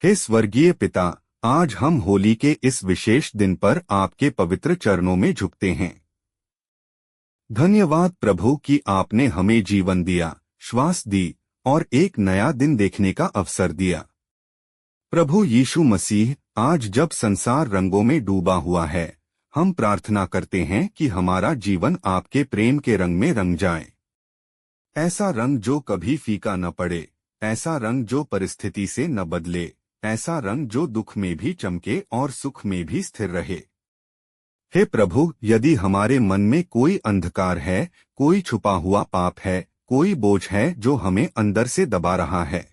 हे स्वर्गीय पिता, आज हम होली के इस विशेष दिन पर आपके पवित्र चरणों में झुकते हैं। धन्यवाद प्रभु कि आपने हमें जीवन दिया, श्वास दी और एक नया दिन देखने का अवसर दिया। प्रभु यीशु मसीह, आज जब संसार रंगों में डूबा हुआ है, हम प्रार्थना करते हैं कि हमारा जीवन आपके प्रेम के रंग में रंग जाए। ऐसा रंग जो कभी फीका न पड़े, ऐसा रंग जो परिस्थिति से न बदले, ऐसा रंग जो दुख में भी चमके और सुख में भी स्थिर रहे। हे प्रभु, यदि हमारे मन में कोई अंधकार है, कोई छुपा हुआ पाप है, कोई बोझ है जो हमें अंदर से दबा रहा है,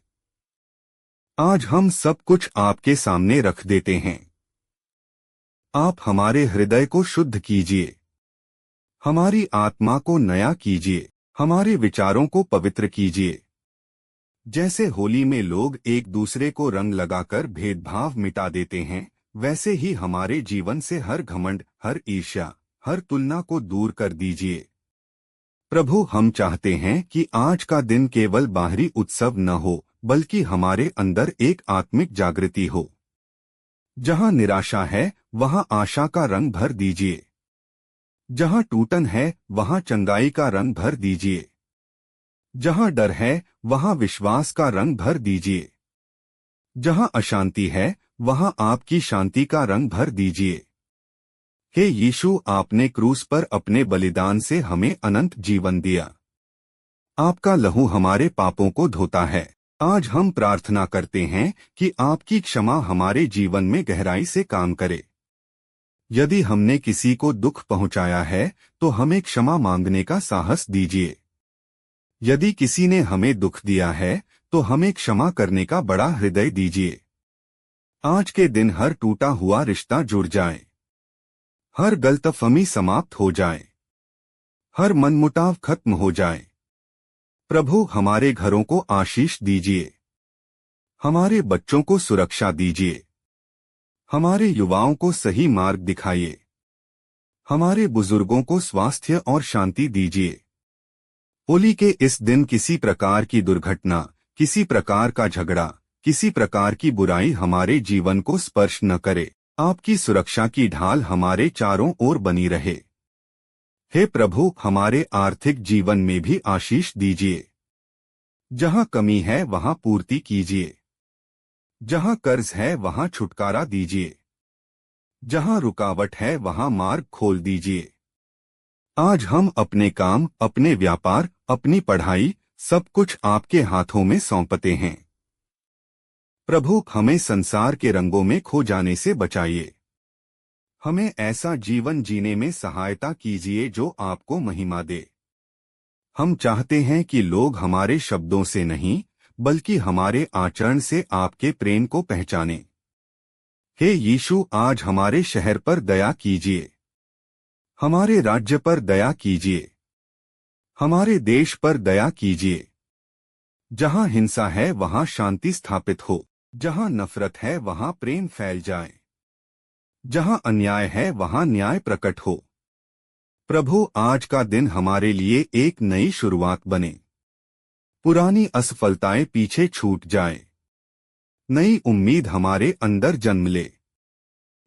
आज हम सब कुछ आपके सामने रख देते हैं। आप हमारे हृदय को शुद्ध कीजिए, हमारी आत्मा को नया कीजिए, हमारे विचारों को पवित्र कीजिए। जैसे होली में लोग एक दूसरे को रंग लगाकर भेदभाव मिटा देते हैं, वैसे ही हमारे जीवन से हर घमंड, हर ईर्ष्या, हर तुलना को दूर कर दीजिए। प्रभु, हम चाहते हैं कि आज का दिन केवल बाहरी उत्सव न हो, बल्कि हमारे अंदर एक आत्मिक जागृति हो। जहां निराशा है, वहां आशा का रंग भर दीजिए। जहां टूटन है, वहां चंगाई का रंग भर दीजिए। जहां डर है, वहां विश्वास का रंग भर दीजिए। जहां अशांति है, वहां आपकी शांति का रंग भर दीजिए। हे यीशु, आपने क्रूस पर अपने बलिदान से हमें अनंत जीवन दिया। आपका लहू हमारे पापों को धोता है। आज हम प्रार्थना करते हैं कि आपकी क्षमा हमारे जीवन में गहराई से काम करे। यदि हमने किसी को दुख पहुंचाया है, तो हमें क्षमा मांगने का साहस दीजिए। यदि किसी ने हमें दुख दिया है, तो हमें क्षमा करने का बड़ा हृदय दीजिए। आज के दिन हर टूटा हुआ रिश्ता जुड़ जाए, हर गलतफहमी समाप्त हो जाए, हर मनमुटाव खत्म हो जाए। प्रभु, हमारे घरों को आशीष दीजिए, हमारे बच्चों को सुरक्षा दीजिए, हमारे युवाओं को सही मार्ग दिखाइए, हमारे बुजुर्गों को स्वास्थ्य और शांति दीजिए। होली के इस दिन किसी प्रकार की दुर्घटना, किसी प्रकार का झगड़ा, किसी प्रकार की बुराई हमारे जीवन को स्पर्श न करे। आपकी सुरक्षा की ढाल हमारे चारों ओर बनी रहे। हे प्रभु, हमारे आर्थिक जीवन में भी आशीष दीजिए। जहां कमी है वहां पूर्ति कीजिए, जहां कर्ज है वहां छुटकारा दीजिए, जहां रुकावट है वहां मार्ग खोल दीजिए। आज हम अपने काम, अपने व्यापार, अपनी पढ़ाई, सब कुछ आपके हाथों में सौंपते हैं। प्रभु, हमें संसार के रंगों में खो जाने से बचाइए। हमें ऐसा जीवन जीने में सहायता कीजिए जो आपको महिमा दे। हम चाहते हैं कि लोग हमारे शब्दों से नहीं, बल्कि हमारे आचरण से आपके प्रेम को पहचानें। हे यीशु, आज हमारे शहर पर दया कीजिए, हमारे राज्य पर दया कीजिए, हमारे देश पर दया कीजिए। जहां हिंसा है वहां शांति स्थापित हो, जहां नफरत है वहां प्रेम फैल जाए, जहां अन्याय है वहां न्याय प्रकट हो। प्रभु, आज का दिन हमारे लिए एक नई शुरुआत बने। पुरानी असफलताएं पीछे छूट जाए, नई उम्मीद हमारे अंदर जन्म ले,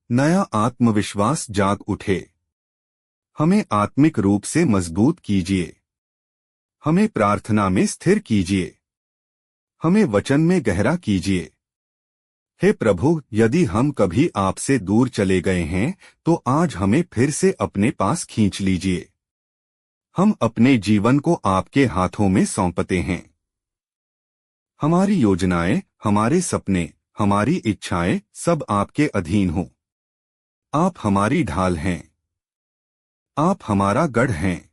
नया आत्मविश्वास जाग उठे। हमें आत्मिक रूप से मजबूत कीजिए, हमें प्रार्थना में स्थिर कीजिए, हमें वचन में गहरा कीजिए। हे प्रभु, यदि हम कभी आपसे दूर चले गए हैं, तो आज हमें फिर से अपने पास खींच लीजिए। हम अपने जीवन को आपके हाथों में सौंपते हैं। हमारी योजनाएं, हमारे सपने, हमारी इच्छाएं सब आपके अधीन हो। आप हमारी ढाल हैं, आप हमारा गढ़ हैं,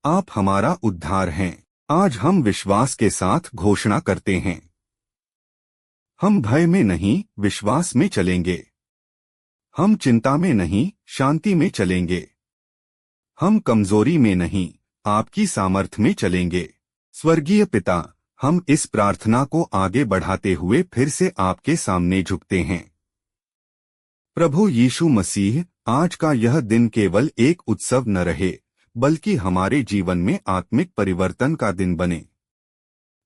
आप हमारा उद्धार हैं। आज हम विश्वास के साथ घोषणा करते हैं, हम भय में नहीं, विश्वास में चलेंगे। हम चिंता में नहीं, शांति में चलेंगे। हम कमजोरी में नहीं, आपकी सामर्थ्य में चलेंगे। स्वर्गीय पिता, हम इस प्रार्थना को आगे बढ़ाते हुए फिर से आपके सामने झुकते हैं। प्रभु यीशु मसीह, आज का यह दिन केवल एक उत्सव न रहे, बल्कि हमारे जीवन में आत्मिक परिवर्तन का दिन बने।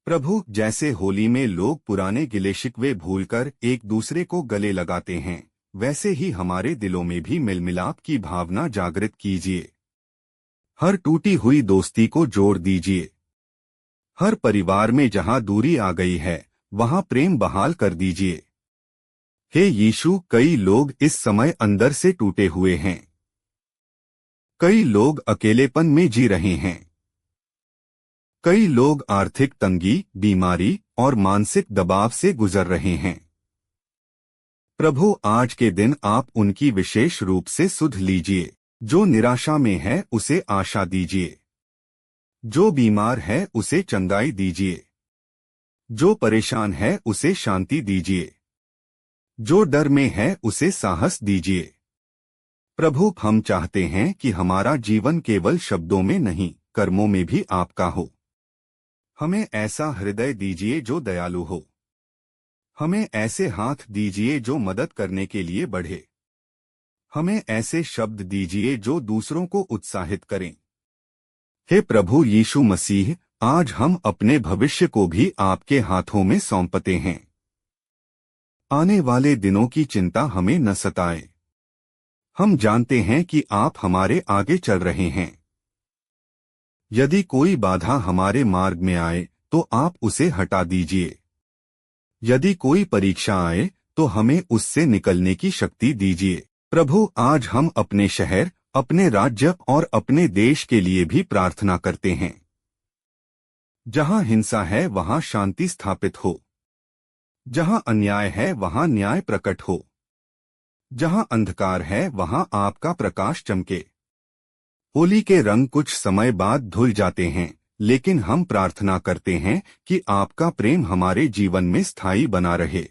प्रभु, जैसे होली में लोग पुराने गिले शिकवे भूलकर एक दूसरे को गले लगाते हैं, वैसे ही हमारे दिलों में भी मिलमिलाप की भावना जागृत कीजिए। हर टूटी हुई दोस्ती को जोड़ दीजिए। हर परिवार में जहां दूरी आ गई है, वहां प्रेम बहाल कर दीजिए। हे यीशु, कई लोग इस समय अंदर से टूटे हुए हैं। कई लोग अकेलेपन में जी रहे हैं। कई लोग आर्थिक तंगी, बीमारी और मानसिक दबाव से गुजर रहे हैं। प्रभु, आज के दिन आप उनकी विशेष रूप से सुध लीजिए। जो निराशा में है उसे आशा दीजिए। जो बीमार है उसे चंगाई दीजिए। जो परेशान है उसे शांति दीजिए। जो डर में है उसे साहस दीजिए। प्रभु, हम चाहते हैं कि हमारा जीवन केवल शब्दों में नहीं, कर्मों में भी आपका हो। हमें ऐसा हृदय दीजिए जो दयालु हो। हमें ऐसे हाथ दीजिए जो मदद करने के लिए बढ़े। हमें ऐसे शब्द दीजिए जो दूसरों को उत्साहित करें। हे प्रभु यीशु मसीह, आज हम अपने भविष्य को भी आपके हाथों में सौंपते हैं। आने वाले दिनों की चिंता हमें न सताए। हम जानते हैं कि आप हमारे आगे चल रहे हैं। यदि कोई बाधा हमारे मार्ग में आए तो आप उसे हटा दीजिए। यदि कोई परीक्षा आए तो हमें उससे निकलने की शक्ति दीजिए। प्रभु, आज हम अपने शहर, अपने राज्य और अपने देश के लिए भी प्रार्थना करते हैं। जहां हिंसा है वहां शांति स्थापित हो। जहां अन्याय है वहां न्याय प्रकट हो। जहां अंधकार है वहां आपका प्रकाश चमके। होली के रंग कुछ समय बाद धुल जाते हैं, लेकिन हम प्रार्थना करते हैं कि आपका प्रेम हमारे जीवन में स्थायी बना रहे।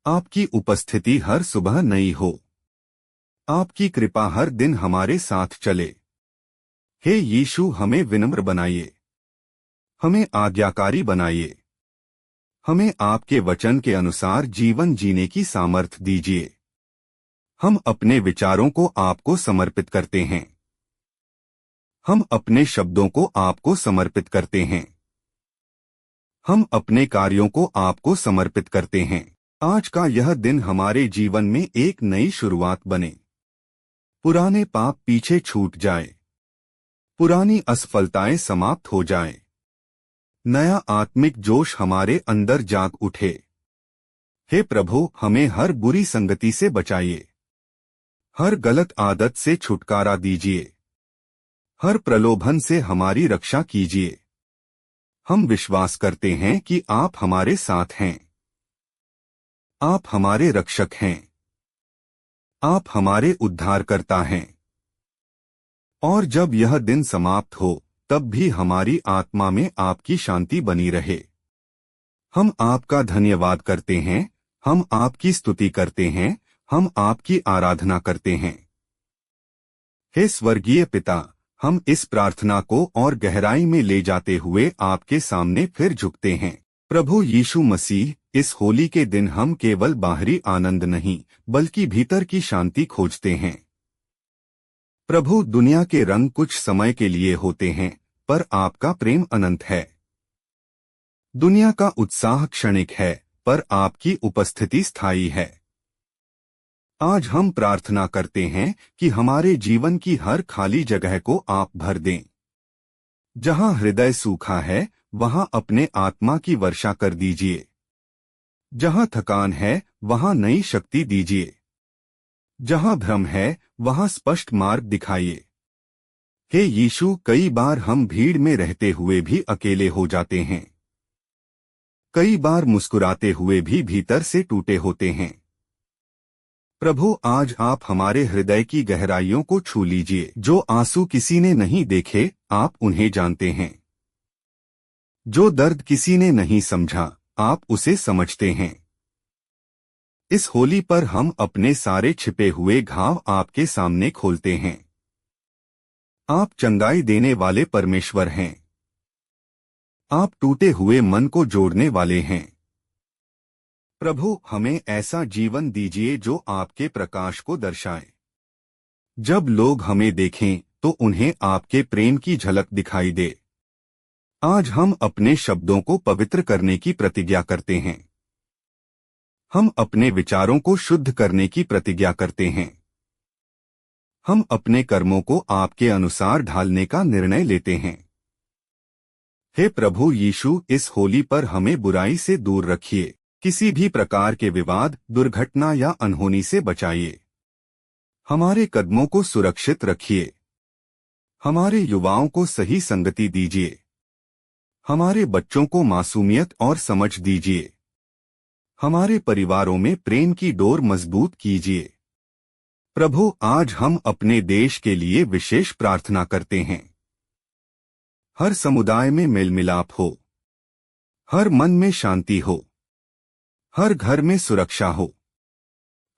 आपकी उपस्थिति हर सुबह नई हो। आपकी कृपा हर दिन हमारे साथ चले। हे यीशु, हमें विनम्र बनाइए। हमें आज्ञाकारी बनाइए। हमें आपके वचन के अनुसार जीवन जीने की सामर्थ्य दीजिए। हम अपने विचारों को आपको समर्पित करते हैं। हम अपने शब्दों को आपको समर्पित करते हैं। हम अपने कार्यों को आपको समर्पित करते हैं। आज का यह दिन हमारे जीवन में एक नई शुरुआत बने। पुराने पाप पीछे छूट जाए। पुरानी असफलताएं समाप्त हो जाएं। नया आत्मिक जोश हमारे अंदर जाग उठे। हे प्रभु, हमें हर बुरी संगति से बचाइए। हर गलत आदत से छुटकारा दीजिए। हर प्रलोभन से हमारी रक्षा कीजिए। हम विश्वास करते हैं कि आप हमारे साथ हैं। आप हमारे रक्षक हैं। आप हमारे उद्धारकर्ता हैं। और जब यह दिन समाप्त हो, तब भी हमारी आत्मा में आपकी शांति बनी रहे। हम आपका धन्यवाद करते हैं। हम आपकी स्तुति करते हैं। हम आपकी आराधना करते हैं। हे स्वर्गीय पिता, हम इस प्रार्थना को और गहराई में ले जाते हुए आपके सामने फिर झुकते हैं। प्रभु यीशु मसीह, इस होली के दिन हम केवल बाहरी आनंद नहीं, बल्कि भीतर की शांति खोजते हैं। प्रभु, दुनिया के रंग कुछ समय के लिए होते हैं, पर आपका प्रेम अनंत है। दुनिया का उत्साह क्षणिक है, पर आपकी उपस्थिति स्थायी है। आज हम प्रार्थना करते हैं कि हमारे जीवन की हर खाली जगह को आप भर दें। जहां हृदय सूखा है, वहां अपने आत्मा की वर्षा कर दीजिए। जहां थकान है, वहां नई शक्ति दीजिए। जहां भ्रम है, वहां स्पष्ट मार्ग दिखाइए। हे यीशु, कई बार हम भीड़ में रहते हुए भी अकेले हो जाते हैं। कई बार मुस्कुराते हुए भी भीतर से टूटे होते हैं। प्रभु, आज आप हमारे हृदय की गहराइयों को छू लीजिए। जो आंसू किसी ने नहीं देखे, आप उन्हें जानते हैं। जो दर्द किसी ने नहीं समझा, आप उसे समझते हैं। इस होली पर हम अपने सारे छिपे हुए घाव आपके सामने खोलते हैं। आप चंगाई देने वाले परमेश्वर हैं। आप टूटे हुए मन को जोड़ने वाले हैं। प्रभु, हमें ऐसा जीवन दीजिए जो आपके प्रकाश को दर्शाए। जब लोग हमें देखें तो उन्हें आपके प्रेम की झलक दिखाई दे। आज हम अपने शब्दों को पवित्र करने की प्रतिज्ञा करते हैं। हम अपने विचारों को शुद्ध करने की प्रतिज्ञा करते हैं। हम अपने कर्मों को आपके अनुसार ढालने का निर्णय लेते हैं। हे प्रभु यीशु, इस होली पर हमें बुराई से दूर रखिए। किसी भी प्रकार के विवाद, दुर्घटना या अनहोनी से बचाइए। हमारे कदमों को सुरक्षित रखिए। हमारे युवाओं को सही संगति दीजिए। हमारे बच्चों को मासूमियत और समझ दीजिए। हमारे परिवारों में प्रेम की डोर मजबूत कीजिए। प्रभु, आज हम अपने देश के लिए विशेष प्रार्थना करते हैं। हर समुदाय में मेल मिलाप हो, हर मन में शांति हो, हर घर में सुरक्षा हो।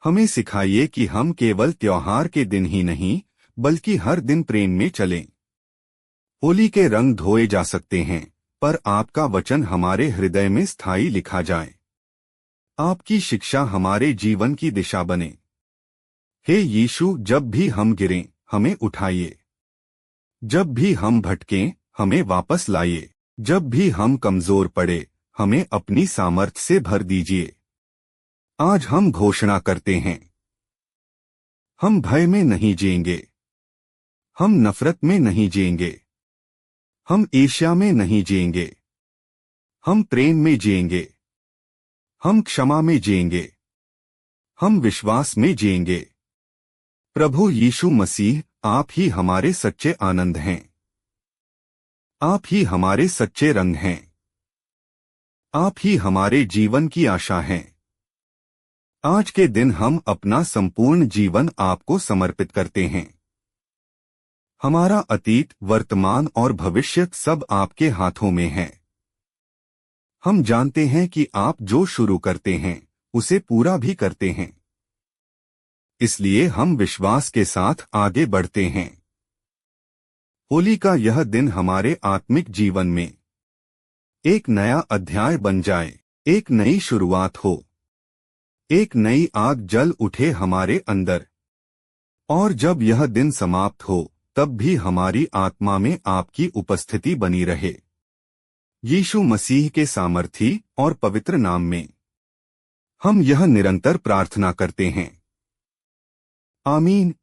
हमें सिखाइए कि हम केवल त्योहार के दिन ही नहीं, बल्कि हर दिन प्रेम में चलें। होली के रंग धोए जा सकते हैं, पर आपका वचन हमारे हृदय में स्थायी लिखा जाए। आपकी शिक्षा हमारे जीवन की दिशा बने। हे यीशु, जब भी हम गिरें, हमें उठाइए। जब भी हम भटकें, हमें वापस लाइए। जब भी हम कमजोर पड़े, हमें अपनी सामर्थ से भर दीजिए। आज हम घोषणा करते हैं, हम भय में नहीं जिएंगे। हम नफरत में नहीं जिएंगे। हम ईर्ष्या में नहीं जिएंगे। हम प्रेम में जिएंगे। हम क्षमा में जिएंगे। हम विश्वास में जिएंगे। प्रभु यीशु मसीह, आप ही हमारे सच्चे आनंद हैं। आप ही हमारे सच्चे रंग हैं। आप ही हमारे जीवन की आशा हैं। आज के दिन हम अपना संपूर्ण जीवन आपको समर्पित करते हैं। हमारा अतीत, वर्तमान और भविष्य सब आपके हाथों में है। हम जानते हैं कि आप जो शुरू करते हैं, उसे पूरा भी करते हैं। इसलिए हम विश्वास के साथ आगे बढ़ते हैं। होली का यह दिन हमारे आत्मिक जीवन में एक नया अध्याय बन जाए, एक नई शुरुआत हो, एक नई आग जल उठे हमारे अंदर। और जब यह दिन समाप्त हो, तब भी हमारी आत्मा में आपकी उपस्थिति बनी रहे। यीशु मसीह के सामर्थी और पवित्र नाम में हम यह निरंतर प्रार्थना करते हैं। आमीन।